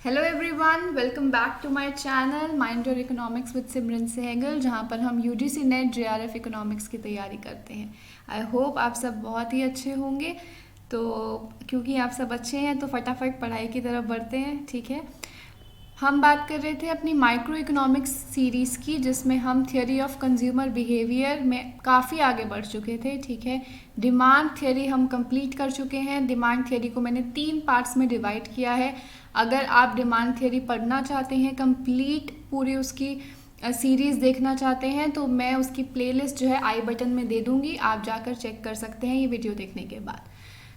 Hello everyone, welcome back to my channel mind your economics with Simran Sehgal, जहां पर हम UGC net JRF economics की तैयारी करते हैं। आई होप आप सब बहुत ही अच्छे होंगे। तो क्योंकि आप सब अच्छे हैं तो फटाफट पढ़ाई की तरफ बढ़ते हैं। ठीक है, हम बात कर रहे थे अपनी माइक्रो इकोनॉमिक्स सीरीज़ की, जिसमें हम थियोरी ऑफ कंज्यूमर बिहेवियर में काफ़ी आगे बढ़ चुके थे। ठीक है, डिमांड थियोरी हम कंप्लीट कर चुके हैं। डिमांड थियोरी को मैंने 3 पार्ट्स में डिवाइड किया है। अगर आप डिमांड थियोरी पढ़ना चाहते हैं, कंप्लीट पूरी उसकी सीरीज़ देखना चाहते हैं, तो मैं उसकी प्लेलिस्ट जो है आई बटन में दे दूँगी, आप जाकर चेक कर सकते हैं ये वीडियो देखने के बाद।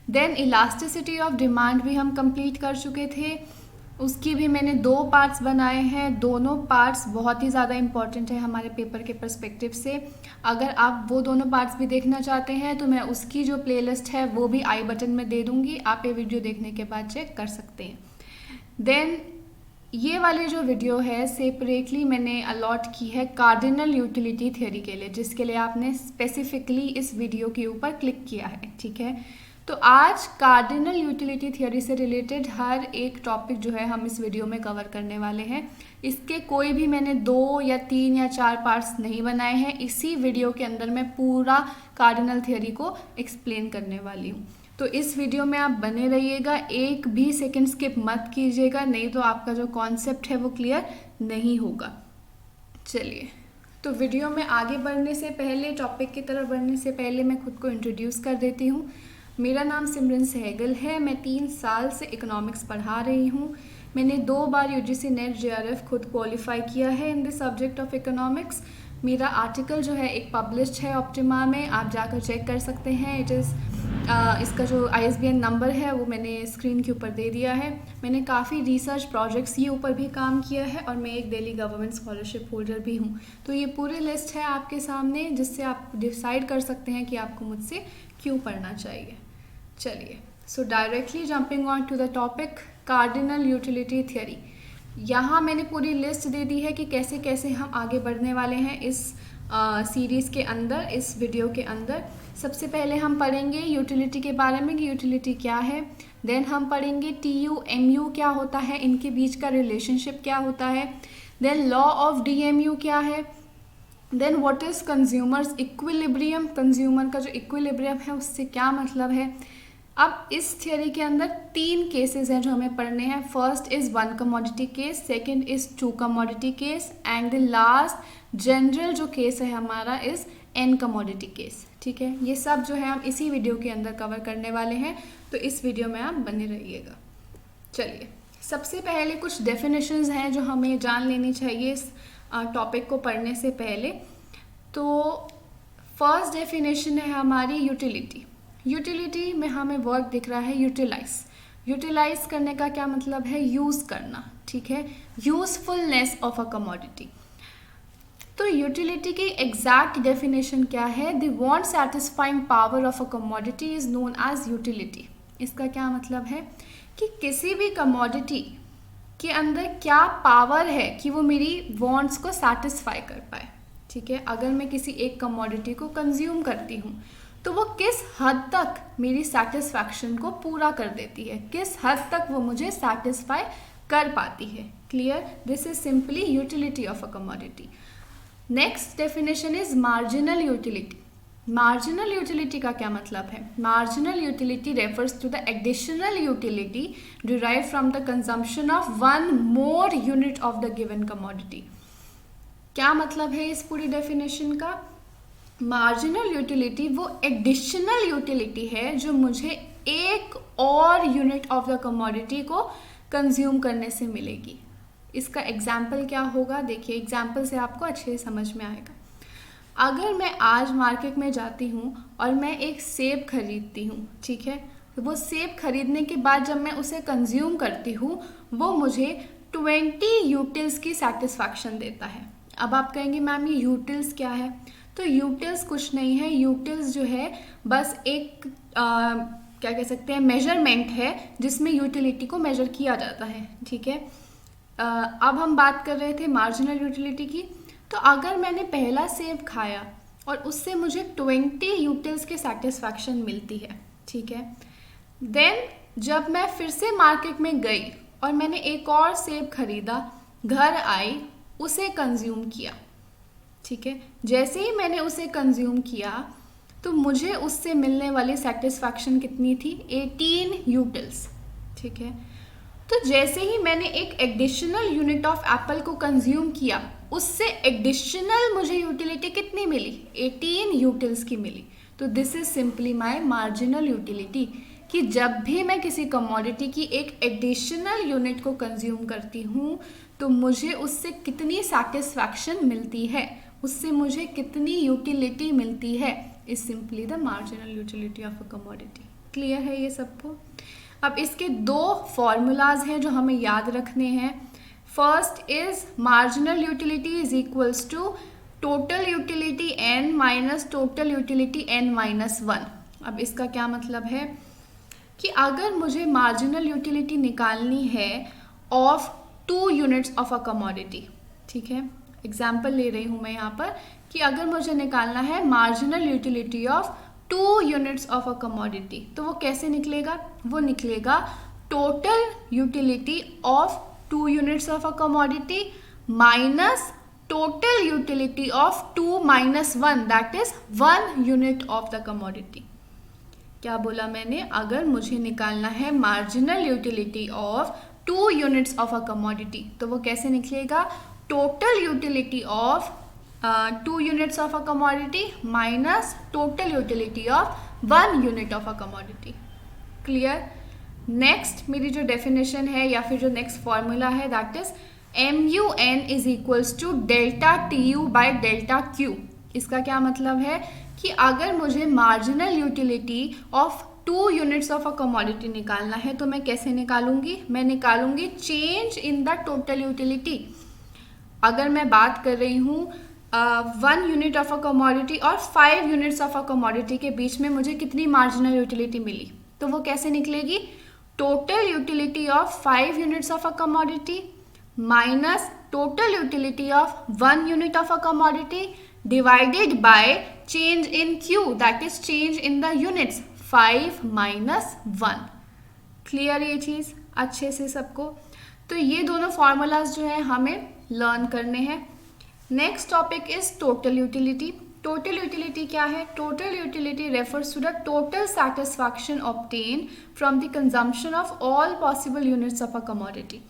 देन इलास्टिसिटी ऑफ डिमांड भी हम कंप्लीट कर चुके थे, उसकी भी मैंने 2 पार्ट्स बनाए हैं। दोनों पार्ट्स बहुत ही ज़्यादा इम्पॉर्टेंट है हमारे पेपर के पर्सपेक्टिव से। अगर आप वो दोनों पार्ट्स भी देखना चाहते हैं तो मैं उसकी जो प्लेलिस्ट है वो भी आई बटन में दे दूँगी, आप ये वीडियो देखने के बाद चेक कर सकते हैं। देन ये वाली जो वीडियो है सेपरेटली मैंने अलॉट की है कार्डिनल यूटिलिटी थ्योरी के लिए, जिसके लिए आपने स्पेसिफिकली इस वीडियो के ऊपर क्लिक किया है। ठीक है, तो आज कार्डिनल यूटिलिटी थ्योरी से रिलेटेड हर एक टॉपिक जो है हम इस वीडियो में कवर करने वाले हैं। इसके कोई भी मैंने 2 या 3 या 4 पार्ट्स नहीं बनाए हैं। इसी वीडियो के अंदर मैं पूरा कार्डिनल थ्योरी को एक्सप्लेन करने वाली हूँ। तो इस वीडियो में आप बने रहिएगा, एक भी सेकंड स्किप मत कीजिएगा, नहीं तो आपका जो कॉन्सेप्ट है वो क्लियर नहीं होगा। चलिए, तो वीडियो में आगे बढ़ने से पहले, टॉपिक की तरफ बढ़ने से पहले मैं खुद को इंट्रोड्यूस कर देती हूँ। मेरा नाम सिमरन सहगल है। मैं 3 साल से इकोनॉमिक्स पढ़ा रही हूँ। मैंने 2 बार यूजीसी नेट जेआरएफ खुद क्वालिफाई किया है in the subject of economics. मेरा आर्टिकल जो है एक पब्लिश्ड है ऑप्टिमा में, आप जाकर चेक कर सकते हैं। इसका जो ISBN नंबर है वो मैंने स्क्रीन के ऊपर दे दिया है। मैंने काफ़ी रिसर्च प्रोजेक्ट्स ये ऊपर भी काम किया है और मैं एक दिल्ली गवर्नमेंट स्कॉलरशिप होल्डर भी हूँ। तो ये पूरी लिस्ट है आपके सामने, जिससे आप डिसाइड कर सकते हैं कि आपको मुझसे क्यों पढ़ना चाहिए। चलिए, so directly jumping on to the topic cardinal utility theory. यहाँ मैंने पूरी लिस्ट दे दी है कि कैसे कैसे हम आगे बढ़ने वाले हैं इस सीरीज़ के अंदर, इस वीडियो के अंदर। सबसे पहले हम पढ़ेंगे यूटिलिटी के बारे में कि यूटिलिटी क्या है। देन हम पढ़ेंगे TU MU क्या होता है, इनके बीच का रिलेशनशिप क्या होता है। देन लॉ ऑफ DMU क्या है। Then what is consumer's equilibrium, consumer का जो इक्विलिब्रियम है उससे क्या मतलब है। अब इस थियोरी के अंदर 3 केसेस हैं जो हमें पढ़ने हैं। First is 1 commodity case, second is 2 commodity case, and the last general जो केस है हमारा इज़ N कमोडिटी केस। ठीक है, ये सब जो है हम इसी वीडियो के अंदर कवर करने वाले हैं, तो इस वीडियो में आप बने रहिएगा। चलिए, सबसे पहले कुछ डेफिनेशंस हैं जो हमें जान लेनी चाहिए इस टॉपिक को पढ़ने से पहले। तो फर्स्ट डेफिनेशन है हमारी यूटिलिटी। यूटिलिटी में हमें वर्ड दिख रहा है यूटिलाइज। यूटिलाइज करने का क्या मतलब है, यूज़ करना। ठीक है, यूजफुलनेस ऑफ अ कमोडिटी। तो यूटिलिटी की एग्जैक्ट डेफिनेशन क्या है, the want satisfying power of a commodity is known as utility. इसका क्या मतलब है कि किसी भी कमोडिटी के अंदर क्या पावर है कि वो मेरी वांट्स को सेटिस्फाई कर पाए। ठीक है, अगर मैं किसी एक कमोडिटी को कंज्यूम करती हूँ तो वो किस हद तक मेरी सेटिस्फैक्शन को पूरा कर देती है, किस हद तक वो मुझे सेटिस्फाई कर पाती है। Clear, this is simply utility of a commodity. Next definition is marginal utility. Marginal utility का क्या मतलब है, marginal utility refers to the additional utility derive from the consumption of 1 more unit of the given commodity. क्या मतलब है इस पूरी definition का, मार्जिनल यूटिलिटी वो एडिशनल यूटिलिटी है जो मुझे एक और यूनिट ऑफ द कमोडिटी को कंज्यूम करने से मिलेगी। इसका एग्जाम्पल क्या होगा, देखिए एग्जाम्पल से आपको अच्छे से समझ में आएगा। अगर मैं आज मार्केट में जाती हूँ और मैं एक सेब खरीदती हूँ, ठीक है, तो वो सेब खरीदने के बाद जब मैं उसे कंज्यूम करती हूँ वो मुझे 20 यूटिल्स की सेटिस्फैक्शन देता है। अब आप कहेंगे मैम ये यूटिल्स क्या है, तो यूटिल्स कुछ नहीं है, यूटिल्स जो है बस एक क्या कह सकते हैं मेजरमेंट है जिसमें यूटिलिटी को मेजर किया जाता है। ठीक है, अब हम बात कर रहे थे मार्जिनल यूटिलिटी की। तो अगर मैंने पहला सेब खाया और उससे मुझे 20 यूटिल्स की सेटिस्फैक्शन मिलती है, ठीक है, देन जब मैं फिर से मार्केट में गई और मैंने एक और सेब खरीदा, घर आई, उसे कंज्यूम किया, ठीक है। जैसे ही मैंने उसे कंज्यूम किया तो मुझे उससे मिलने वाली सेटिस्फैक्शन कितनी थी? 18 यूटिल्स, ठीक है। तो जैसे ही मैंने एक एडिशनल यूनिट ऑफ एप्पल को कंज्यूम किया, उससे एडिशनल मुझे यूटिलिटी कितनी मिली? 18 यूटिल्स की मिली। तो this is simply my marginal utility, कि जब भी मैं किसी कमोडिटी की एक एडिशनल यूनिट को कंज्यूम करती हूँ तो मुझे उससे कितनी सेटिस्फैक्शन मिलती है, उससे मुझे कितनी यूटिलिटी मिलती है, is simply the marginal utility of a commodity. Clear है ये सबको? अब इसके दो फॉर्मूलाज हैं जो हमें याद रखने हैं। First is marginal utility is equals to total utility n minus total utility n minus 1। अब इसका क्या मतलब है कि अगर मुझे मार्जिनल यूटिलिटी निकालनी है of 2 units of a commodity, ठीक है, एग्जाम्पल ले रही हूँ मैं यहाँ पर कि अगर मुझे निकालना है marginal utility of 2 units of a commodity, तो वो कैसे निकलेगा? वो निकलेगा total utility of 2 units of a commodity minus total utility of 2 minus 1, that is 1 unit of the commodity. क्या बोला मैंने? अगर मुझे निकालना है marginal utility of 2 units of a commodity तो वो कैसे निकलेगा? Total utility of 2 units of a commodity minus total utility of 1 unit of a commodity. Clear? Next मेरी जो डेफिनेशन है या फिर जो नेक्स्ट फॉर्मूला है that is MUN is equals to delta TU by delta Q। इसका क्या मतलब है कि अगर मुझे marginal utility of 2 units of a commodity निकालना है तो मैं कैसे निकालूंगी? मैं निकालूंगी change in the total utility. अगर मैं बात कर रही हूँ 1 यूनिट ऑफ अ कमोडिटी और 5 यूनिट्स ऑफ अ कमोडिटी के बीच में मुझे कितनी मार्जिनल यूटिलिटी मिली, तो वो कैसे निकलेगी? Total utility of 5 units of a commodity minus total utility of 1 unit of a commodity divided by change in Q, that is change in the units, 5 minus 1। Clear ये चीज़ अच्छे से सबको? तो ये दोनों फॉर्मूलाज जो है हमें लर्न करने हैं। Next topic is total utility. Total utility क्या है? Total utility refers to the total satisfaction obtain from the consumption of all possible units of a commodity.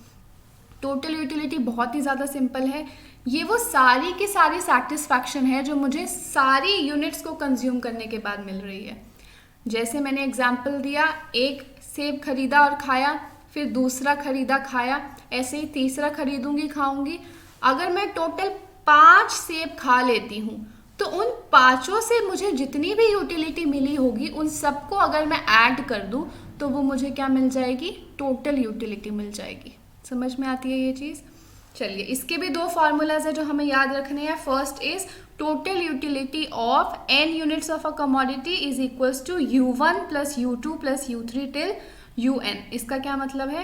Total utility बहुत ही ज़्यादा सिंपल है, ये वो सारी की सारी सेटिस्फैक्शन है जो मुझे सारी यूनिट्स को कंज्यूम करने के बाद मिल रही है। जैसे मैंने एग्जांपल दिया, एक सेब खरीदा और खाया, फिर दूसरा खरीदा खाया, ऐसे ही तीसरा खरीदूंगी खाऊंगी। अगर मैं टोटल 5 सेब खा लेती हूँ तो उन 5 से मुझे जितनी भी यूटिलिटी मिली होगी उन सबको अगर मैं ऐड कर दूँ तो वो मुझे क्या मिल जाएगी? टोटल यूटिलिटी मिल जाएगी। समझ में आती है ये चीज़? चलिए, इसके भी 2 फार्मूलाज है जो हमें याद रखने हैं। First is total utility of n units of a commodity is equals to U1 plus U2 plus U3 till UN। इसका क्या मतलब है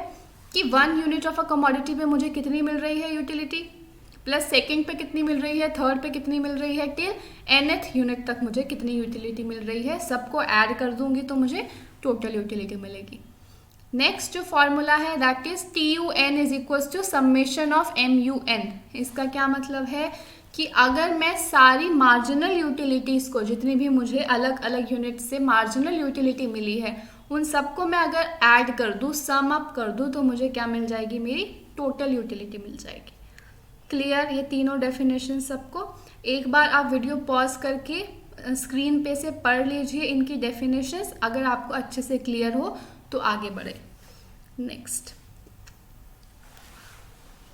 कि 1 यूनिट ऑफ अ कमोडिटी पे मुझे कितनी मिल रही है यूटिलिटी, प्लस सेकेंड पे कितनी मिल रही है, थर्ड पे कितनी मिल रही है, टिल nth यूनिट तक मुझे कितनी यूटिलिटी मिल रही है, सबको ऐड कर दूंगी तो मुझे टोटल यूटिलिटी मिलेगी। नेक्स्ट जो फॉर्मूला है that is TUN is equals to summation of MUN। इसका क्या मतलब है कि अगर मैं सारी मार्जिनल यूटिलिटीज़ को, जितनी भी मुझे अलग अलग यूनिट से मार्जिनल यूटिलिटी मिली है, उन सबको मैं अगर ऐड कर दूँ, सम अप कर दूँ, तो मुझे क्या मिल जाएगी? मेरी टोटल यूटिलिटी मिल जाएगी। क्लियर? ये तीनों डेफिनेशन सबको एक बार आप वीडियो पॉज करके स्क्रीन पे से पढ़ लीजिए इनकी डेफिनेशंस, अगर आपको अच्छे से क्लियर हो तो आगे बढ़े। नेक्स्ट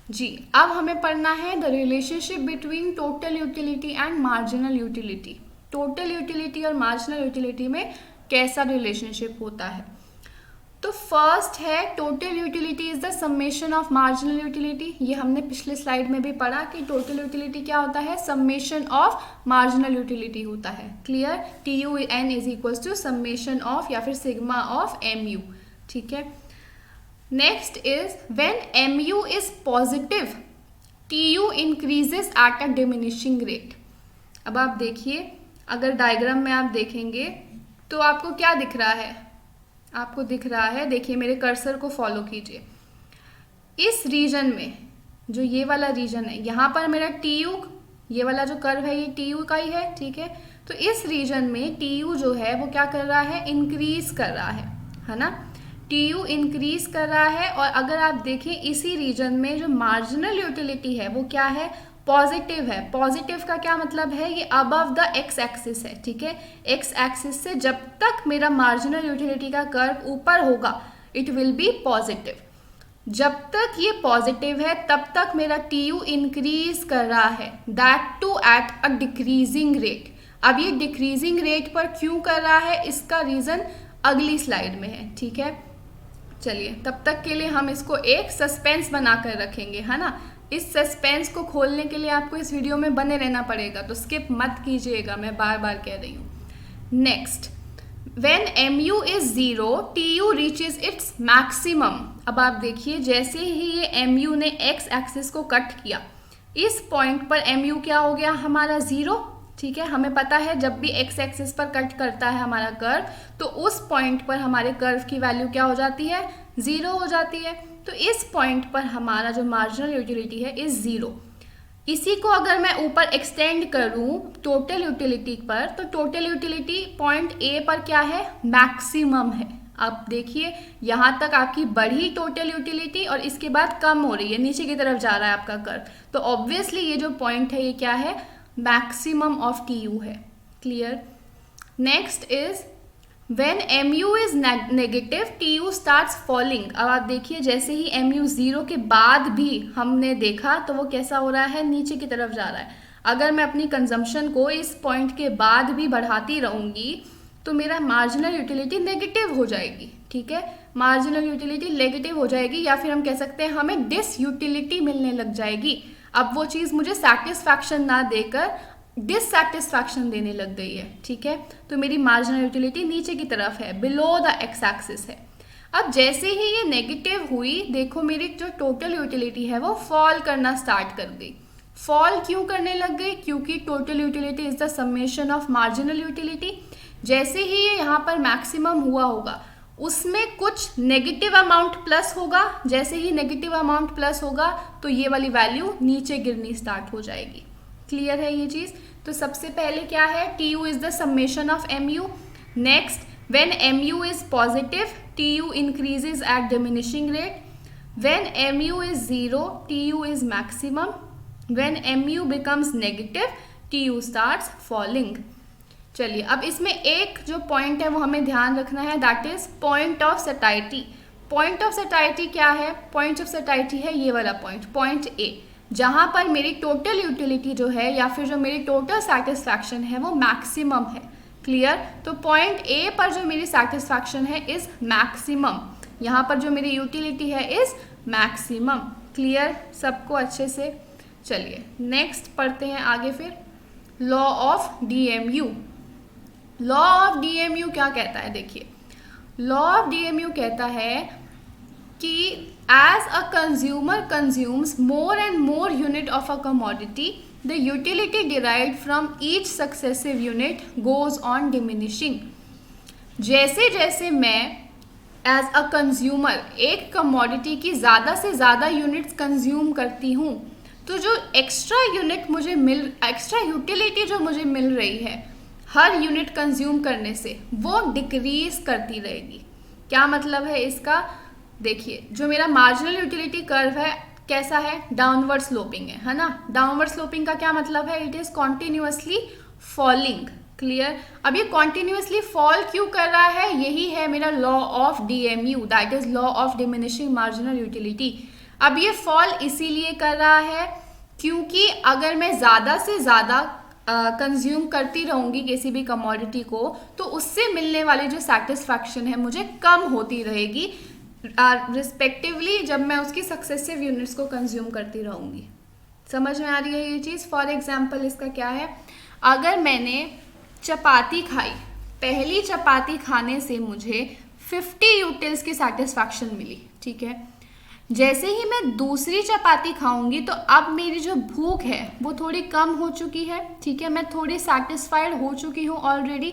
जी, अब हमें पढ़ना है the relationship between total utility and marginal utility. Total utility और मार्जिनल यूटिलिटी में कैसा रिलेशनशिप होता है? तो फर्स्ट है total utility is the summation of marginal utility. ये हमने पिछले स्लाइड में भी पढ़ा कि टोटल यूटिलिटी क्या होता है? समेशन ऑफ मार्जिनल यूटिलिटी होता है। Clear? TUN is equals to summation of या फिर सिग्मा ऑफ MU। ठीक है। Next is when MU is positive TU increases at a diminishing rate. अब आप देखिए, अगर डायग्राम में आप देखेंगे तो आपको क्या दिख रहा है? आपको दिख रहा है, देखिए मेरे कर्सर को फॉलो कीजिए, इस रीजन में, जो ये वाला रीजन है, यहाँ पर मेरा TU, ये वाला जो कर्व है ये TU का ही है, ठीक है। तो इस रीजन में TU जो है वो क्या कर रहा है, इंक्रीज कर रहा है ना। TU इंक्रीज कर रहा है। और अगर आप देखें इसी रीजन में जो मार्जिनल यूटिलिटी है वो क्या है, पॉजिटिव है। पॉजिटिव का क्या मतलब है, ये अबव द एक्स एक्सिस है, ठीक है। एक्स एक्सिस से जब तक मेरा मार्जिनल यूटिलिटी का कर्व ऊपर होगा इट विल बी पॉजिटिव। जब तक ये पॉजिटिव है तब तक मेरा TU इंक्रीज कर रहा है, that too at a decreasing rate. अब ये डिक्रीजिंग रेट पर क्यों कर रहा है, इसका रीजन अगली स्लाइड में है, ठीक है। चलिए तब तक के लिए हम इसको एक सस्पेंस बनाकर रखेंगे, है ना। इस सस्पेंस को खोलने के लिए आपको इस वीडियो में बने रहना पड़ेगा, तो स्किप मत कीजिएगा, मैं बार बार कह रही हूँ। Next, When mu is 0, TU reaches its maximum। अब आप देखिए जैसे ही ये mu ने x एक्सिस को कट किया, इस पॉइंट पर mu क्या हो गया हमारा 0, ठीक है। हमें पता है जब भी x एक्सिस पर कट करता है हमारा कर्व तो उस पॉइंट पर हमारे कर्व की वैल्यू क्या हो जाती है, 0 हो जाती है। तो इस पॉइंट पर हमारा जो मार्जिनल यूटिलिटी है इज 0। इसी को अगर मैं ऊपर एक्सटेंड करूं टोटल यूटिलिटी पर, तो टोटल यूटिलिटी पॉइंट A पर क्या है, मैक्सिमम है। आप देखिए यहाँ तक आपकी बढ़ी टोटल यूटिलिटी और इसके बाद कम हो रही है, नीचे की तरफ जा रहा है आपका कर्व। तो ऑब्वियसली ये जो पॉइंट है ये क्या है, मैक्सिमम ऑफ TU है। Clear. Next is When mu is negative, TU starts falling। अब आप देखिए जैसे ही mu 0 के बाद भी हमने देखा तो वो कैसा हो रहा है, नीचे की तरफ जा रहा है। अगर मैं अपनी कंजम्पशन को इस पॉइंट के बाद भी बढ़ाती रहूँगी तो मेरा मार्जिनल यूटिलिटी नेगेटिव हो जाएगी, ठीक है। मार्जिनल यूटिलिटी नेगेटिव हो जाएगी, या फिर हम कह सकते हैं हमें डिसयूटिलिटी मिलने लग जाएगी। अब वो चीज़ मुझे सेटिस्फैक्शन ना देकर डिससेटिस्फैक्शन देने लग गई है, ठीक है। तो मेरी मार्जिनल यूटिलिटी नीचे की तरफ है, बिलो द एक्स एक्सिस है। अब जैसे ही ये नेगेटिव हुई, देखो मेरी जो टोटल यूटिलिटी है वो फॉल करना स्टार्ट कर गई। फॉल क्यों करने लग गई, क्योंकि total utility is the summation of marginal utility. जैसे ही ये यहाँ पर मैक्सिमम हुआ होगा उसमें कुछ नेगेटिव अमाउंट प्लस होगा, जैसे ही नेगेटिव अमाउंट प्लस होगा तो ये वाली वैल्यू नीचे गिरनी स्टार्ट हो जाएगी। क्लियर है ये चीज़। तो सबसे पहले क्या है, TU is the summation of mu। Next, when mu is positive TU increases at diminishing rate. When mu is 0 TU is maximum. When mu becomes negative TU starts falling. चलिए अब इसमें एक जो पॉइंट है वो हमें ध्यान रखना है, that is point of satisfaction. Point of satisfaction क्या है, पॉइंट ऑफ सैटिस्फैक्शन है ये वाला पॉइंट, पॉइंट A, जहाँ पर मेरी टोटल यूटिलिटी जो है या फिर जो मेरी टोटल सेटिस्फैक्शन है वो मैक्सिमम है। क्लियर। तो पॉइंट A पर जो मेरी सेटिस्फैक्शन है इज मैक्सिमम, यहाँ पर जो मेरी यूटिलिटी है इज मैक्सिमम। क्लियर सबको अच्छे से। चलिए नेक्स्ट पढ़ते हैं आगे फिर, law of DMU। Law of DMU क्या कहता है, देखिए लॉ ऑफ DMU कहता है कि as a consumer consumes more and more unit of a commodity, the utility derived from each successive unit goes on diminishing। जैसे जैसे मैं as a consumer एक commodity की ज़्यादा से ज़्यादा यूनिट्स कंज्यूम करती हूँ तो जो एक्स्ट्रा यूनिट मुझे एक्स्ट्रा यूटिलिटी जो मुझे मिल रही है हर यूनिट कंज्यूम करने से वो डिक्रीज करती रहेगी। क्या मतलब है इसका, देखिए जो मेरा मार्जिनल यूटिलिटी कर्व है कैसा है, डाउनवर्ड स्लोपिंग है ना। डाउनवर्ड स्लोपिंग का क्या मतलब है, it is continuously falling. Clear. अब ये कॉन्टिन्यूअसली फॉल क्यों कर रहा है, यही है मेरा law of DMU, that is law of diminishing marginal utility. अब ये फॉल इसीलिए कर रहा है क्योंकि अगर मैं ज़्यादा से ज़्यादा कंज्यूम करती रहूँगी किसी भी कमोडिटी को तो उससे मिलने वाली जो सेटिस्फैक्शन है मुझे कम होती रहेगी रिस्पेक्टिवली जब मैं उसकी सक्सेसिव यूनिट्स को कंज्यूम करती रहूँगी। समझ में आ रही है ये चीज़। फॉर एग्जाम्पल इसका क्या है, अगर मैंने चपाती खाई, पहली चपाती खाने से मुझे 50 यूटिल्स की सेटिस्फैक्शन मिली, ठीक है। जैसे ही मैं दूसरी चपाती खाऊंगी तो अब मेरी जो भूख है वो थोड़ी कम हो चुकी है, ठीक है, मैं थोड़ी सेटिस्फाइड हो चुकी हूँ ऑलरेडी।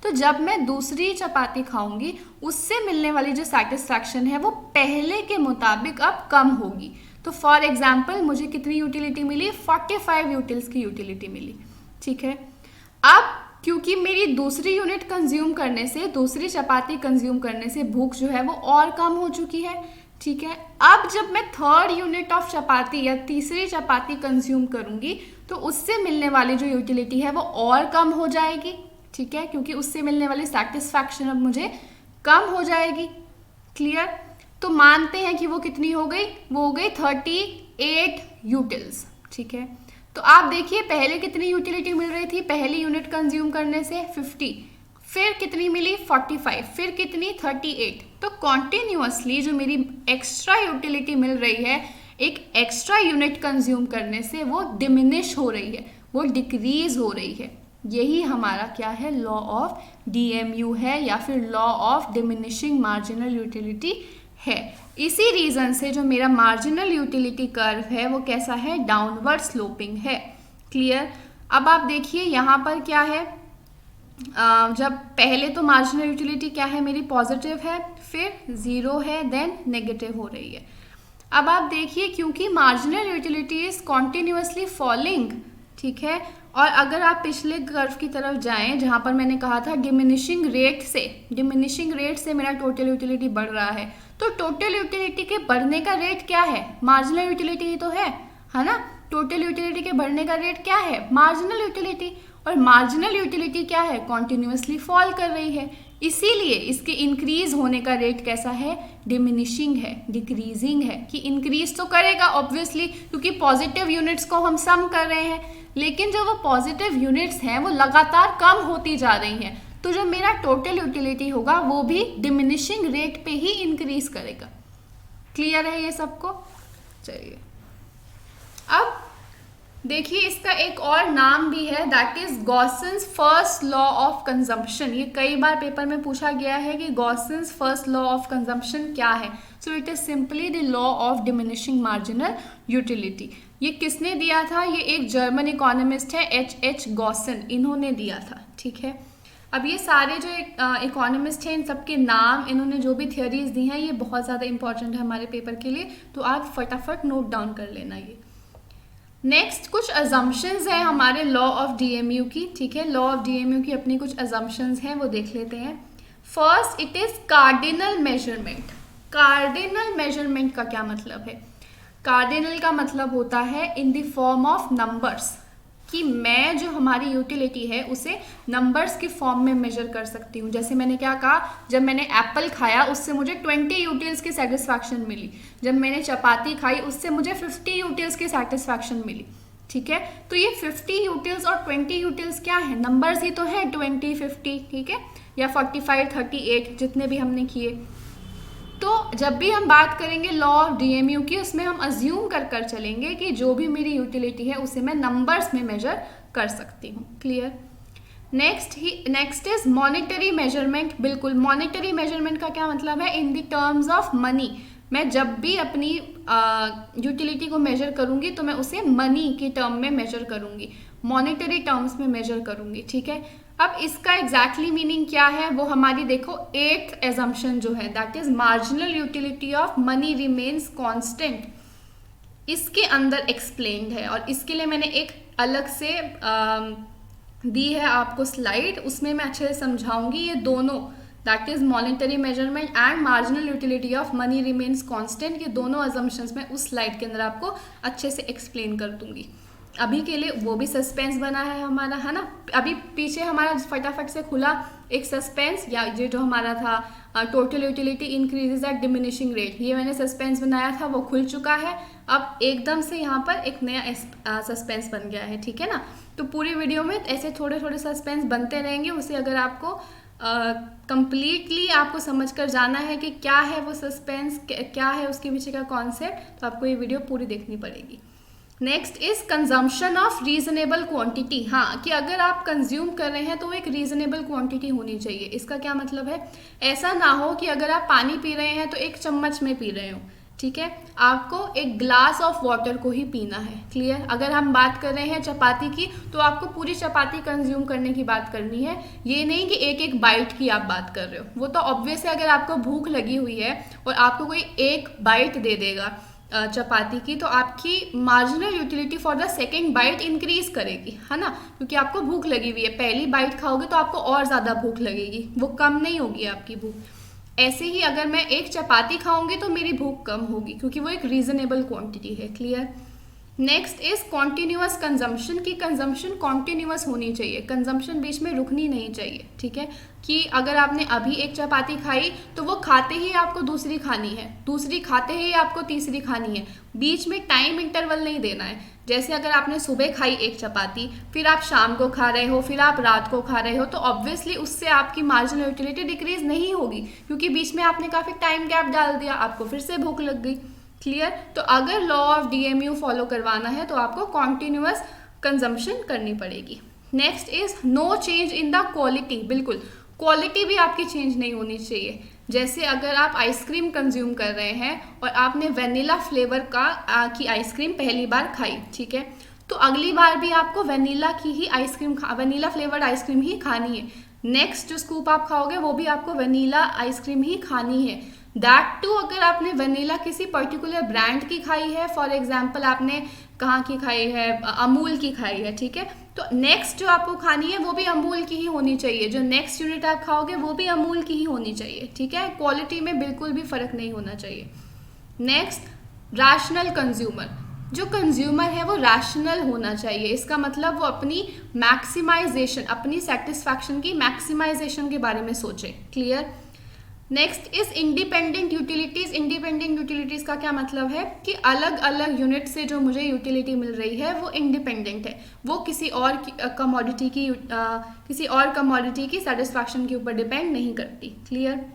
तो जब मैं दूसरी चपाती खाऊंगी उससे मिलने वाली जो सेटिस्फैक्शन है वो पहले के मुताबिक अब कम होगी। तो फॉर एग्जाम्पल मुझे कितनी यूटिलिटी मिली, 45 यूटिल्स की यूटिलिटी मिली। ठीक है, अब क्योंकि मेरी दूसरी यूनिट कंज्यूम करने से, दूसरी चपाती कंज्यूम करने से भूख जो है वो और कम हो चुकी है। ठीक है, अब जब मैं थर्ड यूनिट ऑफ चपाती या तीसरी चपाती कंज्यूम करूंगी तो उससे मिलने वाली जो यूटिलिटी है वो और कम हो जाएगी। ठीक है, क्योंकि उससे मिलने वाली सेटिस्फैक्शन अब मुझे कम हो जाएगी। क्लियर? तो मानते हैं कि वो कितनी हो गई, वो हो गई 38 यूटिल्स। ठीक है, तो आप देखिए पहले कितनी यूटिलिटी मिल रही थी, पहली यूनिट कंज्यूम करने से 50, फिर कितनी मिली 45, फिर कितनी 38। तो कॉन्टिन्यूअसली जो मेरी एक्स्ट्रा यूटिलिटी मिल रही है एक एक्स्ट्रा यूनिट कंज्यूम करने से वो डिमिनिश हो रही है, वो डिक्रीज हो रही है। यही हमारा क्या है, लॉ ऑफ DMU है या फिर law of diminishing marginal utility है। इसी रीजन से जो मेरा मार्जिनल यूटिलिटी कर्व है वो कैसा है, डाउनवर्ड स्लोपिंग है। क्लियर? अब आप देखिए यहाँ पर क्या है, जब पहले तो मार्जिनल यूटिलिटी क्या है मेरी पॉजिटिव है, फिर जीरो है, देन नेगेटिव हो रही है। अब आप देखिए क्योंकि marginal utility is continuously falling, ठीक है, और अगर आप पिछले कर्व की तरफ जाएं जहां पर मैंने कहा था डिमिनिशिंग रेट से मेरा टोटल यूटिलिटी बढ़ रहा है, तो टोटल यूटिलिटी के बढ़ने का रेट क्या है, मार्जिनल यूटिलिटी ही तो है ना। टोटल यूटिलिटी के बढ़ने का रेट क्या है, मार्जिनल यूटिलिटी, और मार्जिनल यूटिलिटी क्या है, कॉन्टिन्यूअसली फॉल कर रही है। इसीलिए इसके इंक्रीज होने का रेट कैसा है, डिमिनिशिंग है, डिक्रीजिंग है। कि इंक्रीज तो करेगा ऑब्वियसली क्योंकि पॉजिटिव यूनिट्स को हम सम कर रहे हैं, लेकिन जो वो पॉजिटिव यूनिट्स हैं वो लगातार कम होती जा रही हैं, तो जो मेरा टोटल यूटिलिटी होगा वो भी डिमिनिशिंग रेट पे ही इंक्रीज करेगा। क्लियर है ये सबको? चलिए अब देखिए इसका एक और नाम भी है, that is Gossen's first law of consumption. ये कई बार पेपर में पूछा गया है कि Gossen's first law of consumption क्या है। So it is simply the law of diminishing marginal utility. ये किसने दिया था, ये एक जर्मन इकोनॉमिस्ट है H.H. गॉसन, इन्होंने दिया था। ठीक है, अब ये सारे जो इकोनॉमिस्ट हैं इन सबके नाम, इन्होंने जो भी थियोरीज दी हैं ये बहुत ज़्यादा इंपॉर्टेंट है हमारे पेपर के लिए, तो आप फटाफट नोट डाउन कर लेना ये। नेक्स्ट कुछ अजम्पशंस हैं हमारे लॉ ऑफ DMU की। ठीक है, लॉ ऑफ DMU की अपनी कुछ अजम्पशंस हैं, वो देख लेते हैं। First, it is cardinal measurement. Cardinal measurement का क्या मतलब है, कार्डिनल का मतलब होता है in the form of numbers, कि मैं जो हमारी यूटिलिटी है उसे नंबर्स की फॉर्म में मेजर कर सकती हूँ। जैसे मैंने क्या कहा, जब मैंने एप्पल खाया उससे मुझे 20 यूटिल्स की सेटिस्फैक्शन मिली, जब मैंने चपाती खाई उससे मुझे 50 यूटिल्स की सेटिस्फैक्शन मिली। ठीक है, तो ये 50 यूटिल्स और 20 यूटिल्स क्या है, नंबर्स ही तो है, 20, 50, ठीक है, या 45, 38 जितने भी हमने किए। तो जब भी हम बात करेंगे लॉ ऑफ DMU की, उसमें हम अज्यूम कर चलेंगे कि जो भी मेरी यूटिलिटी है उसे मैं नंबर्स में मेजर कर सकती हूँ। Clear? Next is monetary measurement. बिल्कुल, मॉनेटरी मेजरमेंट का क्या मतलब है, in the terms of money. मैं जब भी अपनी यूटिलिटी को मेजर करूंगी तो मैं उसे मनी के टर्म में मेजर करूंगी, मॉनेटरी टर्म्स में मेजर करूंगी। ठीक है, अब इसका एग्जैक्टली मीनिंग क्या है वो हमारी देखो 8th एजम्पशन जो है, that is marginal utility of money remains constant, इसके अंदर एक्सप्लेन्ड है। और इसके लिए मैंने एक अलग से दी है आपको स्लाइड, उसमें मैं अच्छे से समझाऊंगी ये दोनों, that is monetary measurement and marginal utility of money remains constant, ये दोनों अजम्पशंस में उस स्लाइड के अंदर आपको अच्छे से एक्सप्लेन कर दूंगी। अभी के लिए वो भी सस्पेंस बना है हमारा, है ना। अभी पीछे हमारा फटाफट से खुला एक सस्पेंस, या ये जो हमारा था total utility increases at diminishing rate, ये मैंने सस्पेंस बनाया था, वो खुल चुका है। अब एकदम से यहाँ पर एक नया सस्पेंस बन गया है। ठीक है ना, तो पूरी वीडियो में ऐसे थोड़े थोड़े सस्पेंस बनते रहेंगे, उसे अगर आपको कंप्लीटली आपको समझ कर जाना है कि क्या है वो सस्पेंस, क्या है उसके पीछे का कॉन्सेप्ट, तो आपको ये वीडियो पूरी देखनी पड़ेगी। Next is consumption of reasonable quantity. हाँ, कि अगर आप कंज्यूम कर रहे हैं तो एक रीजनेबल क्वांटिटी होनी चाहिए। इसका क्या मतलब है, ऐसा ना हो कि अगर आप पानी पी रहे हैं तो 1 चम्मच में पी रहे हो, ठीक है, आपको एक ग्लास ऑफ वाटर को ही पीना है। क्लियर? अगर हम बात कर रहे हैं चपाती की, तो आपको पूरी चपाती कंज्यूम करने की बात करनी है, ये नहीं कि एक एक बाइट की आप बात कर रहे हो। वो तो ऑब्वियस है, अगर आपको भूख लगी हुई है और आपको कोई एक बाइट दे देगा चपाती की, तो आपकी marginal utility for the second bite increase करेगी, है ना, क्योंकि आपको भूख लगी हुई है। पहली बाइट खाओगे तो आपको और ज़्यादा भूख लगेगी, वो कम नहीं होगी आपकी भूख। ऐसे ही अगर मैं एक चपाती खाऊंगी तो मेरी भूख कम होगी, क्योंकि वो एक रीजनेबल क्वांटिटी है। Clear? Next is continuous consumption, की कंजम्पशन कॉन्टिन्यूअस होनी चाहिए, कंजम्पशन बीच में रुकनी नहीं चाहिए। ठीक है, कि अगर आपने अभी एक चपाती खाई तो वो खाते ही आपको दूसरी खानी है, दूसरी खाते ही आपको तीसरी खानी है, बीच में टाइम इंटरवल नहीं देना है। जैसे अगर आपने सुबह खाई एक चपाती, फिर आप शाम को खा रहे हो, फिर आप रात को खा रहे हो, तो ऑब्वियसली उससे आपकी मार्जिनल यूटिलिटी डिक्रीज नहीं होगी, क्योंकि बीच में आपने काफ़ी टाइम गैप डाल दिया, आपको फिर से भूख लग गई। क्लियर? तो अगर लॉ ऑफ DMU फॉलो करवाना है तो आपको कॉन्टिन्यूअस कंजम्पशन करनी पड़ेगी। Next is no change in the quality, बिल्कुल क्वालिटी भी आपकी चेंज नहीं होनी चाहिए। जैसे अगर आप आइसक्रीम कंज्यूम कर रहे हैं और आपने वेनिला फ्लेवर की आइसक्रीम पहली बार खाई, ठीक है, तो अगली बार भी आपको वेनिला की ही आइसक्रीम वेनिला फ्लेवर्ड आइसक्रीम ही खानी है। नेक्स्ट जो स्कूप आप खाओगे वो भी आपको वेनिला आइसक्रीम ही खानी है। दैट टू अगर आपने वेनिला किसी पर्टिकुलर ब्रांड की खाई है, फॉर एग्जाम्पल आपने कहाँ की खाई है, अमूल की खाई है, ठीक है, तो नेक्स्ट जो आपको खानी है वो भी अमूल की ही होनी चाहिए, जो नेक्स्ट यूनिट आप खाओगे वो भी अमूल की ही होनी चाहिए। ठीक है, क्वालिटी में बिल्कुल भी फर्क नहीं होना चाहिए। नेक्स्ट रैशनल कंज्यूमर, जो कंज्यूमर है वो रैशनल होना चाहिए, इसका मतलब वो अपनी मैक्सिमाइजेशन, अपनी सेटिस्फैक्शन की मैक्सिमाइजेशन के बारे में सोचे। Clear? Next is independent utilities. Independent utilities का क्या मतलब है कि अलग अलग यूनिट से जो मुझे यूटिलिटी मिल रही है वो इंडिपेंडेंट है, वो किसी और कमोडिटी की सेटिस्फैक्शन के ऊपर डिपेंड नहीं करती। Clear?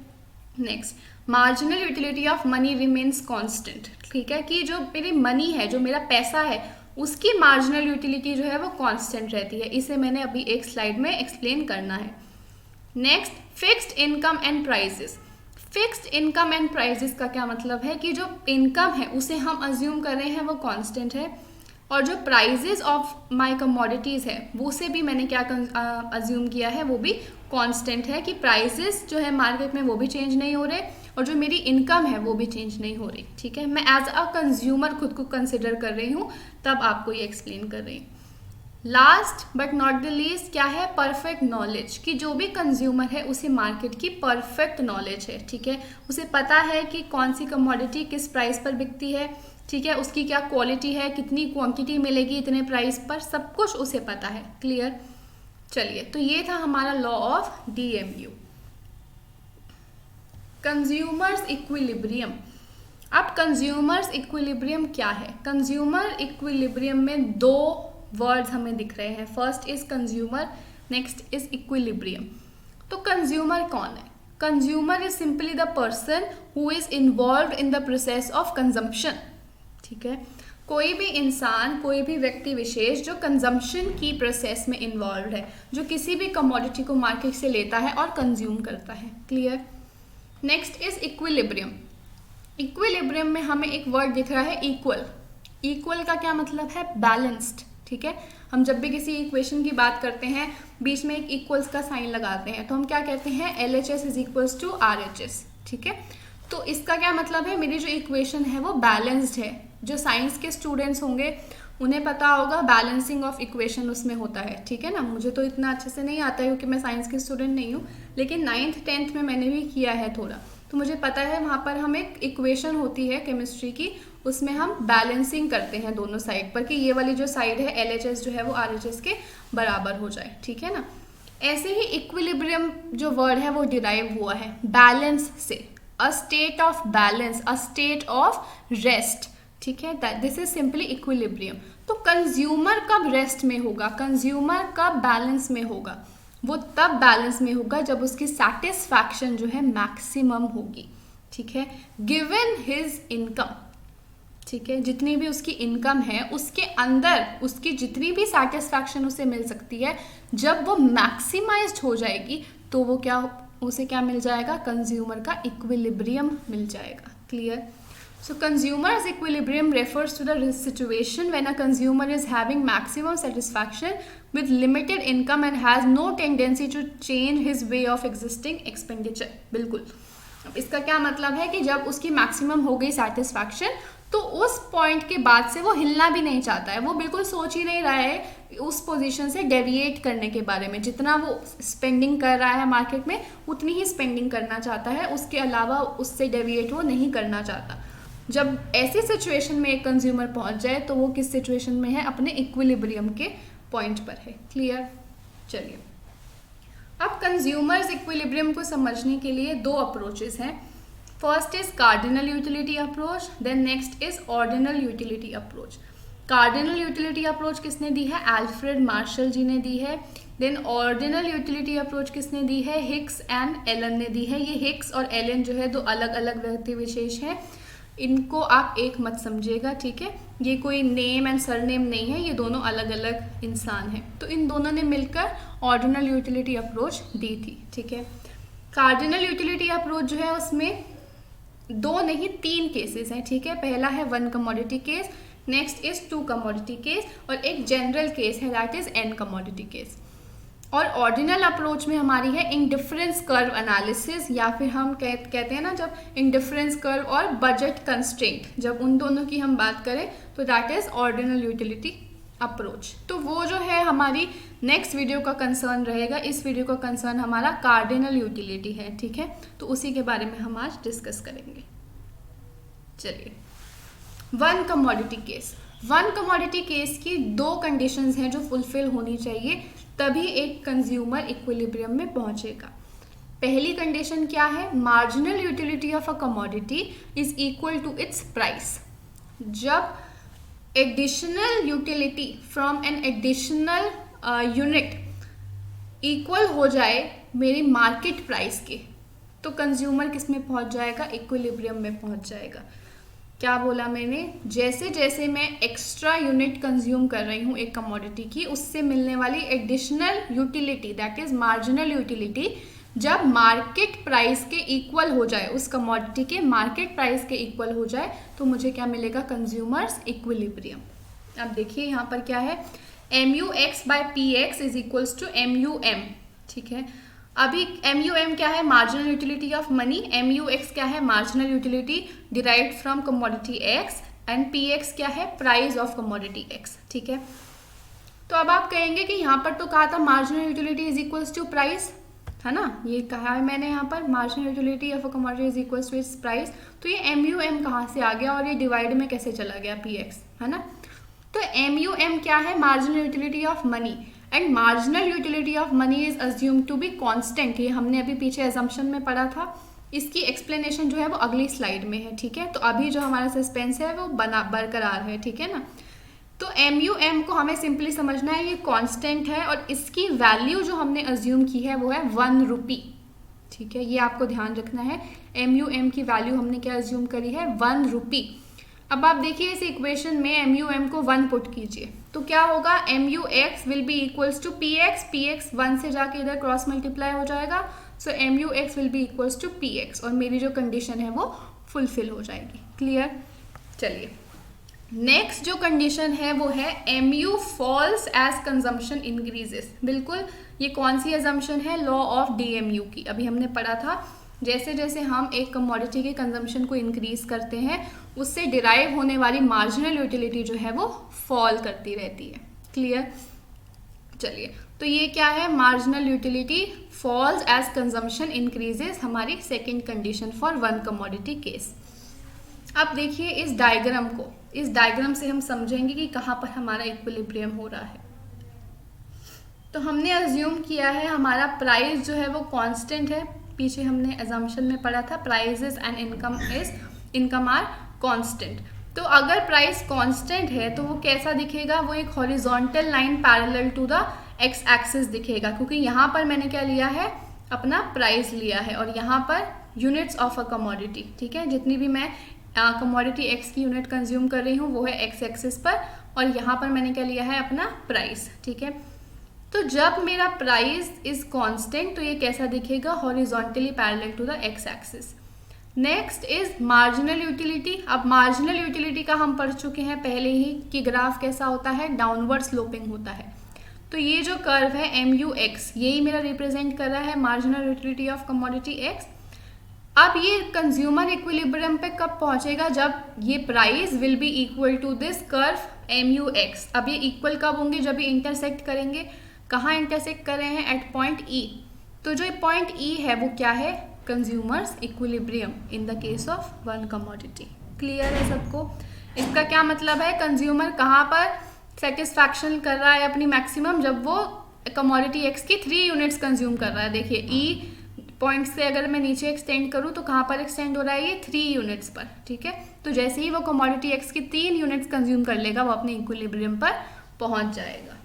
Next, marginal utility of money remains constant. ठीक है, कि जो मेरी मनी है, जो मेरा पैसा है, उसकी मार्जिनल यूटिलिटी जो है वो कांस्टेंट रहती है। इसे मैंने अभी एक स्लाइड में एक्सप्लेन करना है। Next, fixed income and prices. Fixed income and prices का क्या मतलब है कि जो इनकम है उसे हम अज्यूम कर रहे हैं वो कांस्टेंट है, और जो प्राइजेस ऑफ माय कमोडिटीज़ है वो से भी मैंने क्या अज्यूम किया है, वो भी कांस्टेंट है, कि प्राइजेस जो है मार्केट में वो भी चेंज नहीं हो रहे और जो मेरी इनकम है वो भी चेंज नहीं हो रही। ठीक है, मैं एज अ कंज्यूमर खुद को कंसिडर कर रही हूँ, तब आपको ये एक्सप्लेन कर रही हूँ। Last but not the least क्या है? परफेक्ट नॉलेज, कि जो भी कंज्यूमर है उसे मार्केट की परफेक्ट नॉलेज है। ठीक है, उसे पता है कि कौन सी कमोडिटी किस प्राइस पर बिकती है, ठीक है, उसकी क्या क्वालिटी है, कितनी क्वांटिटी मिलेगी इतने प्राइस पर, सब कुछ उसे पता है। क्लियर? चलिए, तो ये था हमारा law of DMU। Consumers equilibrium. अब कंज्यूमर्स इक्विलिब्रियम क्या है? कंज्यूमर इक्विलिब्रियम में दो वर्ड्स हमें दिख रहे हैं, first is consumer, next is equilibrium. तो कंज्यूमर कौन है? Consumer is simply the person who is involve in the process of consumption. ठीक है, कोई भी इंसान, कोई भी व्यक्ति विशेष जो कंजम्पशन की प्रोसेस में इन्वॉल्व है, जो किसी भी कमोडिटी को मार्केट से लेता है और कंज्यूम करता है। Clear? Next is equilibrium. Equilibrium में हमें एक वर्ड दिख रहा है इक्वल। इक्वल का क्या मतलब है? बैलेंस्ड। ठीक है, हम जब भी किसी इक्वेशन की बात करते हैं बीच में एक इक्वल्स का साइन लगाते हैं, तो हम क्या कहते हैं? LHS is equals to RHS। ठीक है, तो इसका क्या मतलब है? मेरी जो इक्वेशन है वो बैलेंस्ड है। जो साइंस के स्टूडेंट्स होंगे उन्हें पता होगा बैलेंसिंग ऑफ इक्वेशन उसमें होता है। ठीक है ना, मुझे तो इतना अच्छे से नहीं आता है क्योंकि मैं साइंस की स्टूडेंट नहीं हूँ, लेकिन 9th 10th में मैंने भी किया है थोड़ा, तो मुझे पता है वहाँ पर हम एक इक्वेशन होती है केमिस्ट्री की, उसमें हम बैलेंसिंग करते हैं दोनों साइड पर, कि ये वाली जो साइड है LHS जो है वो RHS के बराबर हो जाए। ठीक है ना, ऐसे ही इक्विलिब्रियम जो वर्ड है वो डिराइव हुआ है बैलेंस से, a state of balance, a state of rest. ठीक है, दिस इज सिंपली इक्विलिब्रियम। तो कंज्यूमर कब रेस्ट में होगा, कंज्यूमर कब बैलेंस में होगा? वो तब बैलेंस में होगा जब उसकी सेटिस्फैक्शन जो है मैक्सिमम होगी। ठीक है, गिवन हिज इनकम। ठीक है, जितनी भी उसकी इनकम है उसके अंदर उसकी जितनी भी सेटिस्फैक्शन उसे मिल सकती है, जब वो मैक्सिमाइज्ड हो जाएगी तो वो उसे क्या मिल जाएगा? कंज्यूमर का इक्विलिब्रियम मिल जाएगा। Clear? So consumer's equilibrium refers to the situation when a consumer is having maximum satisfaction with limited income and has no tendency to change his way of existing expenditure. बिल्कुल. अब इसका क्या मतलब है कि जब उसकी मैक्सिमम हो गई सेटिस्फैक्शन तो उस पॉइंट के बाद से वो हिलना भी नहीं चाहता है, वो बिल्कुल सोच ही नहीं रहा है उस पोजीशन से डेविएट करने के बारे में. जितना वो स्पेंडिंग कर रहा है मार्केट में उतनी ही स्पेंडिंग करना चाहता है, उसके अलावा उससे डेविएट वो नहीं करना चाहता. जब ऐसी सिचुएशन में एक कंज्यूमर पहुंच जाए तो वो किस सिचुएशन में है, अपने इक्विलिब्रियम के पॉइंट पर है. क्लियर. चलिए, अब कंज्यूमर्स इक्विलिब्रियम को समझने के लिए दो अप्रोचेस हैं. First is cardinal utility approach, then next is ordinal utility approach. Cardinal utility approach किसने दी है, अल्फ्रेड मार्शल जी ने दी है. देन ऑर्डिनल यूटिलिटी अप्रोच किसने दी है, हिक्स एंड एलन ने दी है. ये हिक्स और एलन जो है दो अलग अलग व्यक्ति विशेष हैं, इनको आप एक मत समझिएगा, ठीक है. ये कोई नेम एंड सरनेम नहीं है, ये दोनों अलग अलग इंसान हैं. तो इन दोनों ने मिलकर ऑर्डिनल यूटिलिटी अप्रोच दी थी, ठीक है. कार्डिनल यूटिलिटी अप्रोच जो है उसमें दो नहीं तीन केसेस हैं, ठीक है. पहला है one commodity case, next is two commodity case और एक जनरल केस है that is n commodity case. और ऑर्डिनल अप्रोच में हमारी है इंडिफरेंस कर्व एनालिसिस, या फिर हम कहते हैं ना जब इंडिफरेंस कर्व और बजट कंस्ट्रेंट, जब उन दोनों की हम बात करें तो that is ordinal utility approach. तो वो जो है हमारी नेक्स्ट वीडियो का कंसर्न रहेगा. इस वीडियो का कंसर्न हमारा कार्डिनल यूटिलिटी है, ठीक है. तो उसी के बारे में हम आज डिस्कस करेंगे. चलिए, one commodity case. One commodity case की दो कंडीशंस हैं जो फुलफिल होनी चाहिए, तभी एक कंज्यूमर इक्विलिब्रियम में पहुंचेगा. पहली कंडीशन क्या है, marginal utility of a commodity is equal to its price. जब additional utility from an additional unit equal हो जाए मेरी मार्केट प्राइस के, तो कंज्यूमर किस में पहुंच जाएगा, इक्विलिब्रियम में पहुंच जाएगा. क्या बोला मैंने, जैसे जैसे मैं एक्स्ट्रा यूनिट कंज्यूम कर रही हूँ एक कमोडिटी की, उससे मिलने वाली additional utility that is marginal utility जब मार्केट प्राइस के इक्वल हो जाए, उस कमोडिटी के मार्केट प्राइस के इक्वल हो जाए, तो मुझे क्या मिलेगा, कंज्यूमर्स इक्विलिब्रियम. अब देखिए यहाँ पर क्या है, MUX by PX is equals to MUM, ठीक है. अभी MUM क्या है, marginal utility of money. MUX क्या है, marginal utility derived from commodity X and PX क्या है, प्राइस ऑफ कमोडिटी X, ठीक है. तो अब आप कहेंगे कि यहाँ पर तो कहा था marginal utility is equals to price, है ना. ये कहा है मैंने यहाँ पर marginal utility of a commodity is equals to its price. तो ये MUM कहाँ से आ गया और ये डिवाइड में कैसे चला गया PX, है ना. तो MUM क्या है, marginal utility of money, and marginal utility of money is assumed to be constant. ये हमने अभी पीछे एजम्पशन में पढ़ा था. इसकी एक्सप्लेनेशन जो है वो अगली स्लाइड में है, ठीक है. तो अभी जो हमारा सस्पेंस है वो बरकरार है, ठीक है ना. तो MUM को हमें सिंपली समझना है, ये कांस्टेंट है और इसकी वैल्यू जो हमने अज्यूम की है वो है 1 रुपी, ठीक है. ये आपको ध्यान रखना है, MUM की वैल्यू हमने क्या अज्यूम करी है, 1 रुपी. अब आप देखिए इस इक्वेशन में MUM को 1 पुट कीजिए तो क्या होगा, MUX will be equals to PX. PX 1 से जाके इधर क्रॉस मल्टीप्लाई हो जाएगा, so MUX will be equals to PX और मेरी जो कंडीशन है वो फुलफिल हो जाएगी. क्लियर. चलिए, नेक्स्ट जो कंडीशन है वो है MU falls as consumption increases. बिल्कुल, ये कौन सी अजम्पशन है, लॉ ऑफ DMU की. अभी हमने पढ़ा था जैसे जैसे हम एक कमोडिटी के कंजम्पशन को इंक्रीज करते हैं उससे डिराइव होने वाली मार्जिनल यूटिलिटी जो है वो फॉल करती रहती है. क्लियर. चलिए, तो ये क्या है, marginal utility falls as consumption increases, हमारी second condition for one commodity case. अब देखिए इस डायग्राम को, इस डायग्राम से हम समझेंगे कि कहाँ पर हमारा इक्विलिब्रियम हो रहा है. तो हमने अज्यूम किया है हमारा प्राइस जो है वो कांस्टेंट है. पीछे हमने अजम्पशन में पढ़ा था prices and income are constant. तो अगर प्राइस कांस्टेंट है तो वो कैसा दिखेगा, वो एक horizontal line parallel to the X axis दिखेगा, क्योंकि यहाँ पर मैंने क्या लिया है, अपना प्राइस लिया है और यहाँ पर यूनिट्स ऑफ अ कमोडिटी, ठीक है. जितनी भी मैं कमोडिटी X की यूनिट कंज्यूम कर रही हूँ वो है एक्स एक्सिस पर और यहाँ पर मैंने क्या लिया है, अपना प्राइस, ठीक है. तो जब मेरा प्राइस इज कांस्टेंट तो ये कैसा दिखेगा, horizontally parallel to the X axis. Next is marginal utility. अब मार्जिनल यूटिलिटी का हम पढ़ चुके हैं पहले ही कि ग्राफ कैसा होता है, डाउनवर्ड स्लोपिंग होता है। तो ये जो कर्व है MUX, यही मेरा रिप्रेजेंट कर रहा है marginal utility of commodity X। अब ये कंज्यूमर इक्विलिब्रियम पे कब पहुंचेगा, जब ये price will be equal to this curve MUX। अब ये इक्वल कब होंगे, जब ये इंटरसेक्ट करेंगे। कहाँ इंटरसेक्ट कर रहे हैं, एट पॉइंट E। तो जो पॉइंट E है वो क्या है, consumers equilibrium in the case of one commodity. Clear है सबको। इसका क्या मतलब है, कंज्यूमर कहाँ पर सेटिस्फैक्शन कर रहा है अपनी मैक्सिमम, जब वो कमोडिटी X की 3 यूनिट्स कंज्यूम कर रहा है। देखिए E पॉइंट से अगर मैं नीचे एक्सटेंड करूँ तो कहाँ पर एक्सटेंड हो रहा है, ये 3 यूनिट्स पर। ठीक है, तो जैसे ही वो कमोडिटी X की 3 यूनिट्स कंज्यूम कर लेगा वो अपने इक्विलिब्रियम पर पहुंच जाएगा।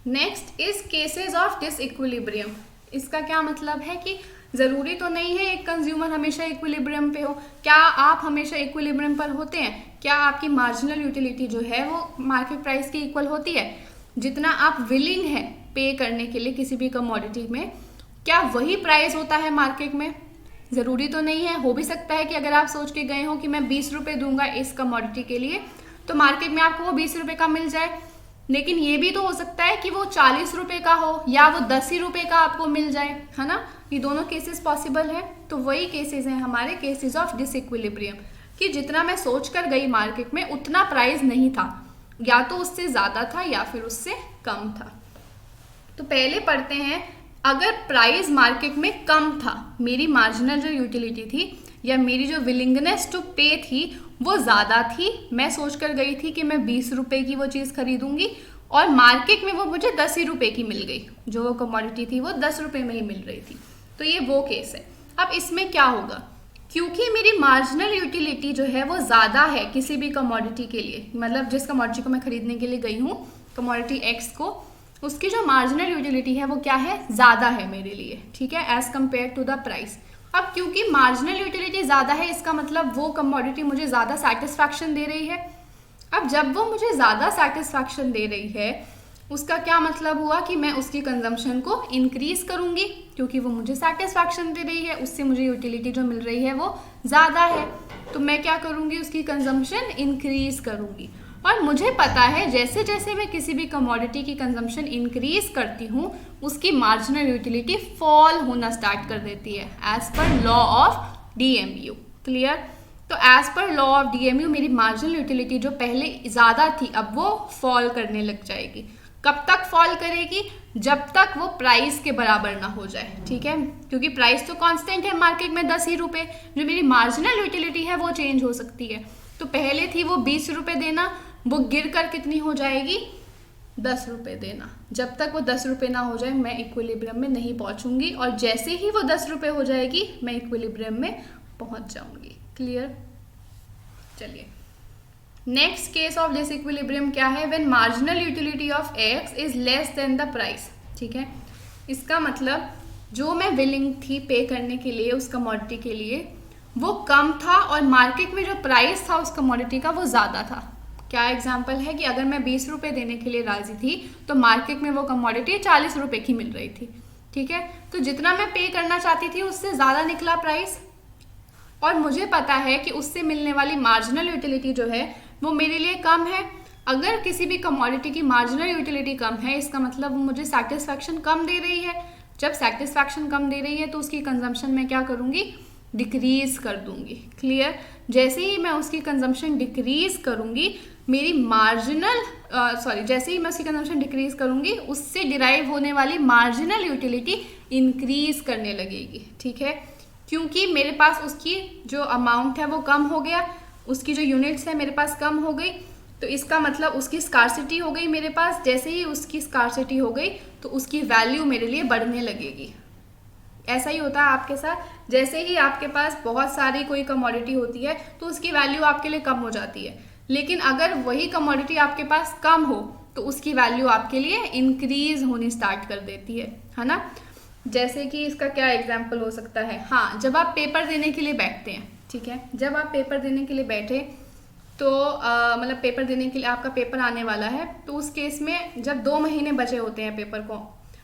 Next is cases of disequilibrium. इसका क्या मतलब है कि ज़रूरी तो नहीं है एक कंज्यूमर हमेशा इक्विलिब्रियम पे हो। क्या आप हमेशा इक्विलिब्रियम पर होते हैं? क्या आपकी मार्जिनल यूटिलिटी जो है वो मार्केट प्राइस के इक्वल होती है? जितना आप विलिंग है पे करने के लिए किसी भी कमोडिटी में, क्या वही प्राइस होता है मार्केट में? ज़रूरी तो नहीं है। हो भी सकता है कि अगर आप सोच के गए हो कि मैं 20 रुपये दूंगा इस कमोडिटी के लिए, तो मार्केट में आपको वो 20 रुपये का मिल जाए। लेकिन ये भी तो हो सकता है कि वो 40 रुपये का हो या वो 10 ही रुपये का आपको मिल जाए, है ना। ये दोनों केसेस पॉसिबल है। तो वही केसेस हैं हमारे केसेस ऑफ डिसइक्विलिब्रियम, कि जितना मैं सोच कर गई मार्केट में उतना प्राइस नहीं था, या तो उससे ज़्यादा था या फिर उससे कम था। तो पहले पढ़ते हैं, अगर प्राइस मार्केट में कम था, मेरी मार्जिनल जो यूटिलिटी थी या मेरी जो विलिंगनेस टू पे थी वो ज़्यादा थी, मैं सोच कर गई थी कि मैं 20 रुपये की वो चीज़ खरीदूंगी और मार्केट में वो मुझे 10 ही रुपये की मिल गई, जो वो कमोडिटी थी वो 10 रुपये में ही मिल रही थी। तो ये वो केस है। अब इसमें क्या होगा, क्योंकि मेरी मार्जिनल यूटिलिटी जो है वो ज़्यादा है किसी भी कमोडिटी के लिए, मतलब जिस कमोडिटी को मैं खरीदने के लिए गई हूँ कमोडिटी X को, उसकी जो मार्जिनल यूटिलिटी है वो क्या है, ज़्यादा है मेरे लिए। ठीक है, as compare to the price. अब क्योंकि मार्जिनल यूटिलिटी ज़्यादा है, इसका मतलब वो कमोडिटी मुझे ज़्यादा सेटिस्फैक्शन दे रही है। अब जब वो मुझे ज़्यादा सेटिस्फैक्शन दे रही है, उसका क्या मतलब हुआ कि मैं उसकी कंजम्पशन को इंक्रीज़ करूँगी, क्योंकि वो मुझे सेटिस्फैक्शन दे रही है, उससे मुझे यूटिलिटी जो मिल रही है वो ज़्यादा है। तो मैं क्या करूँगी, उसकी कंजम्पशन इंक्रीज़ करूँगी। और मुझे पता है जैसे जैसे मैं किसी भी कमोडिटी की कंजम्पशन इंक्रीज करती हूँ, उसकी मार्जिनल यूटिलिटी फॉल होना स्टार्ट कर देती है, एज पर लॉ ऑफ DMU। क्लियर। तो एज पर लॉ ऑफ DMU मेरी मार्जिनल यूटिलिटी जो पहले ज़्यादा थी अब वो फॉल करने लग जाएगी। कब तक फॉल करेगी, जब तक वो प्राइस के बराबर ना हो जाए। ठीक है, क्योंकि प्राइस तो कांस्टेंट है मार्केट में 10 ही रुपये, जो मेरी मार्जिनल यूटिलिटी है वो चेंज हो सकती है। तो पहले थी वो 20 रुपये देना, वो गिर कर कितनी हो जाएगी, 10 रुपये देना। जब तक वो 10 रुपये ना हो जाए मैं इक्विलिब्रियम में नहीं पहुंचूंगी, और जैसे ही वो 10 रुपये हो जाएगी मैं इक्विलिब्रियम में पहुंच जाऊंगी। क्लियर। चलिए, नेक्स्ट केस ऑफ डिसइक्विलिब्रियम क्या है, when marginal utility of X is less than the price. ठीक है, इसका मतलब जो मैं विलिंग थी पे करने के लिए उस कमोडिटी के लिए वो कम था, और मार्केट में जो प्राइस था उस कमोडिटी का वो ज़्यादा था। क्या एग्जाम्पल है कि अगर मैं 20 रुपये देने के लिए राजी थी तो मार्केट में वो कमोडिटी 40 रुपये की मिल रही थी। ठीक है, तो जितना मैं पे करना चाहती थी उससे ज़्यादा निकला प्राइस, और मुझे पता है कि उससे मिलने वाली मार्जिनल यूटिलिटी जो है वो मेरे लिए कम है। अगर किसी भी कमोडिटी की मार्जिनल यूटिलिटी कम है, इसका मतलब वो मुझे सेटिस्फैक्शन कम दे रही है। जब सेटिस्फैक्शन कम दे रही है तो उसकी कंजम्पशन मैं क्या करूँगी, डिक्रीज कर दूंगी। क्लियर। जैसे ही मैं उसकी कंजम्पशन डिक्रीज करूंगी, मेरी मार्जिनल जैसे ही मैं उसकी कंजम्पशन डिक्रीज करूंगी, उससे डिराइव होने वाली मार्जिनल यूटिलिटी इंक्रीज करने लगेगी। ठीक है, क्योंकि मेरे पास उसकी जो अमाउंट है वो कम हो गया, उसकी जो यूनिट्स है मेरे पास कम हो गई, तो इसका मतलब उसकी स्कार्सिटी हो गई मेरे पास। जैसे ही उसकी स्कार्सिटी हो गई तो उसकी वैल्यू मेरे लिए बढ़ने लगेगी। ऐसा ही होता है आपके साथ। जैसे ही आपके पास बहुत सारी कोई कमोडिटी होती है तो उसकी वैल्यू आपके लिए कम हो जाती है, लेकिन अगर वही कमोडिटी आपके पास कम हो तो उसकी वैल्यू आपके लिए इंक्रीज होनी स्टार्ट कर देती है ना। जैसे कि इसका क्या एग्जाम्पल हो सकता है, हाँ, जब आप पेपर देने के लिए बैठते हैं। ठीक है, जब आप पेपर देने के लिए बैठे तो मतलब पेपर देने के लिए आपका पेपर आने वाला है, तो उस केस में जब 2 महीने बचे होते हैं पेपर को,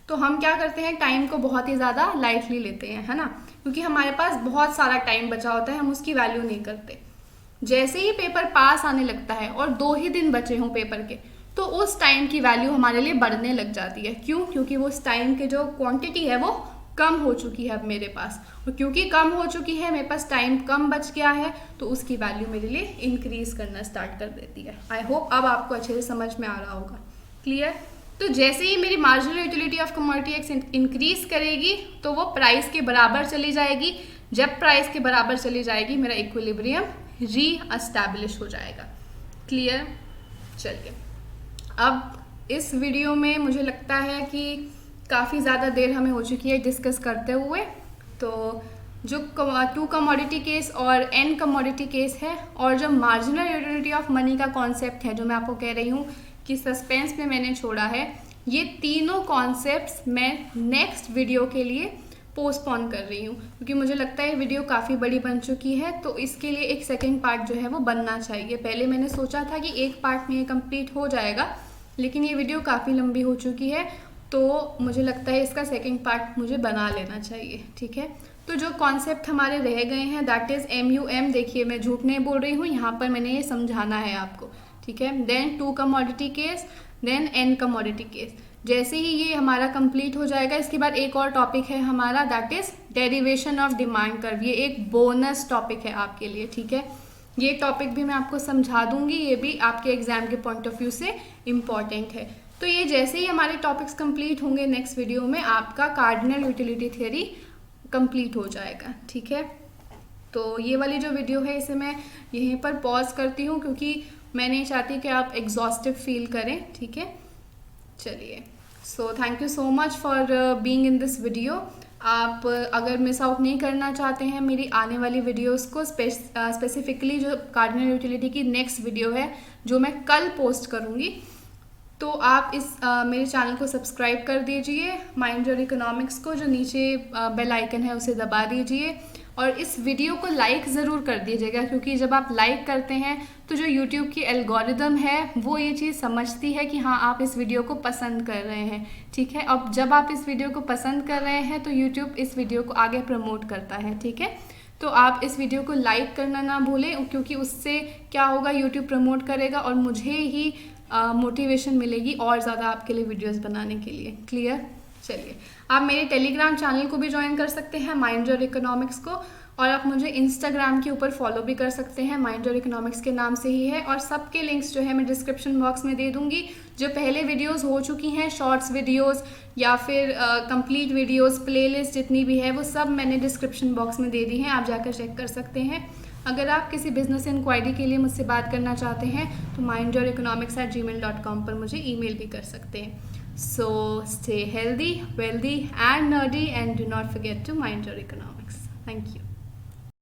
तो हम क्या करते हैं, टाइम को बहुत ही ज़्यादा लाइटली लेते हैं, है ना, क्योंकि हमारे पास बहुत सारा टाइम बचा होता है, हम उसकी वैल्यू नहीं करते। जैसे ही पेपर पास आने लगता है और 2 ही दिन बचे हों पेपर के, तो उस टाइम की वैल्यू हमारे लिए बढ़ने लग जाती है। क्यों? क्योंकि वो उस टाइम के जो क्वांटिटी है वो कम हो चुकी है अब मेरे पास, और क्योंकि कम हो चुकी है, मेरे पास टाइम कम बच गया है, तो उसकी वैल्यू मेरे लिए इंक्रीज करना स्टार्ट कर देती है। आई होप अब आपको अच्छे से समझ में आ रहा होगा। क्लियर? तो जैसे ही मेरी marginal utility of commodity x increase करेगी तो वो प्राइस के बराबर चली जाएगी। जब प्राइस के बराबर चली जाएगी, मेरा इक्विलिब्रियम री एस्टैब्लिश हो जाएगा। क्लियर? चलिए, अब इस वीडियो में मुझे लगता है कि काफ़ी ज़्यादा देर हमें हो चुकी है डिस्कस करते हुए। तो जो 2 कमोडिटी केस और n कमोडिटी केस है, और जो मार्जिनल यूटिलिटी ऑफ मनी का कॉन्सेप्ट है, जो मैं आपको कह रही हूँ कि सस्पेंस में मैंने छोड़ा है, ये तीनों कॉन्सेप्ट्स मैं नेक्स्ट वीडियो के लिए पोस्टपोन कर रही हूँ, क्योंकि मुझे लगता है वीडियो काफ़ी बड़ी बन चुकी है, तो इसके लिए एक सेकेंड पार्ट जो है वो बनना चाहिए। पहले मैंने सोचा था कि एक पार्ट में ये कंप्लीट हो जाएगा, लेकिन ये वीडियो काफ़ी लंबी हो चुकी है, तो मुझे लगता है इसका सेकेंड पार्ट मुझे बना लेना चाहिए। ठीक है, तो जो कॉन्सेप्ट हमारे रह गए हैं, दैट इज़ MUM। देखिए, मैं झूठ नहीं बोल रही हूँ, यहाँ पर मैंने ये समझाना है आपको। ठीक है, then 2 commodity case, then n commodity case. जैसे ही ये हमारा कंप्लीट हो जाएगा, इसके बाद एक और टॉपिक है हमारा, that is derivation of demand curve. ये एक बोनस टॉपिक है आपके लिए। ठीक है, ये टॉपिक भी मैं आपको समझा दूंगी, ये भी आपके एग्जाम के पॉइंट ऑफ व्यू से इम्पॉर्टेंट है। तो ये जैसे ही हमारे टॉपिक्स कंप्लीट होंगे नेक्स्ट वीडियो में, आपका कार्डिनल यूटिलिटी थ्योरी कंप्लीट हो जाएगा। ठीक है, तो ये वाली जो वीडियो है इसे मैं यहीं पर पॉज करती हूँ, क्योंकि मैं नहीं चाहती कि आप एग्जॉस्टिव फील करें। ठीक है, चलिए, so thank you so much for being in this video. आप अगर मिस आउट नहीं करना चाहते हैं मेरी आने वाली वीडियोस को, स्पेसिफिकली जो कार्डिनल यूटिलिटी की नेक्स्ट वीडियो है जो मैं कल पोस्ट करूँगी, तो आप इस मेरे चैनल को सब्सक्राइब कर दीजिए, माइंड योर इकोनॉमिक्स को, जो नीचे बेल आइकन है उसे दबा दीजिए, और इस वीडियो को लाइक ज़रूर कर दीजिएगा, क्योंकि जब आप लाइक करते हैं तो जो यूट्यूब की एल्गोरिदम है वो ये चीज़ समझती है कि हाँ, आप इस वीडियो को पसंद कर रहे हैं। ठीक है, अब जब आप इस वीडियो को पसंद कर रहे हैं तो यूट्यूब इस वीडियो को आगे प्रमोट करता है। ठीक है, तो आप इस वीडियो को लाइक करना ना भूलें, क्योंकि उससे क्या होगा, यूट्यूब प्रमोट करेगा और मुझे ही मोटिवेशन मिलेगी और ज़्यादा आपके लिए वीडियोस बनाने के लिए। क्लियर? चलिए, आप मेरे टेलीग्राम चैनल को भी ज्वाइन कर सकते हैं, माइंड योर इकोनॉमिक्स को, और आप मुझे इंस्टाग्राम के ऊपर फॉलो भी कर सकते हैं, माइंड योर इकोनॉमिक्स के नाम से ही है, और सबके लिंक्स जो है मैं डिस्क्रिप्शन बॉक्स में दे दूंगी। जो पहले वीडियोस हो चुकी हैं, शॉर्ट्स वीडियोस या फिर कंप्लीट वीडियोस, प्लेलिस्ट जितनी भी है वो सब मैंने डिस्क्रिप्शन बॉक्स में दे दी हैं, आप जाकर चेक कर सकते हैं। अगर आप किसी बिजनेस इंक्वायरी के लिए मुझसे बात करना चाहते हैं तो mindyoureconomics@gmail.com पर मुझे ईमेल भी कर सकते हैं। So stay healthy, wealthy and nerdy, and do not forget to mind your economics. Thank you.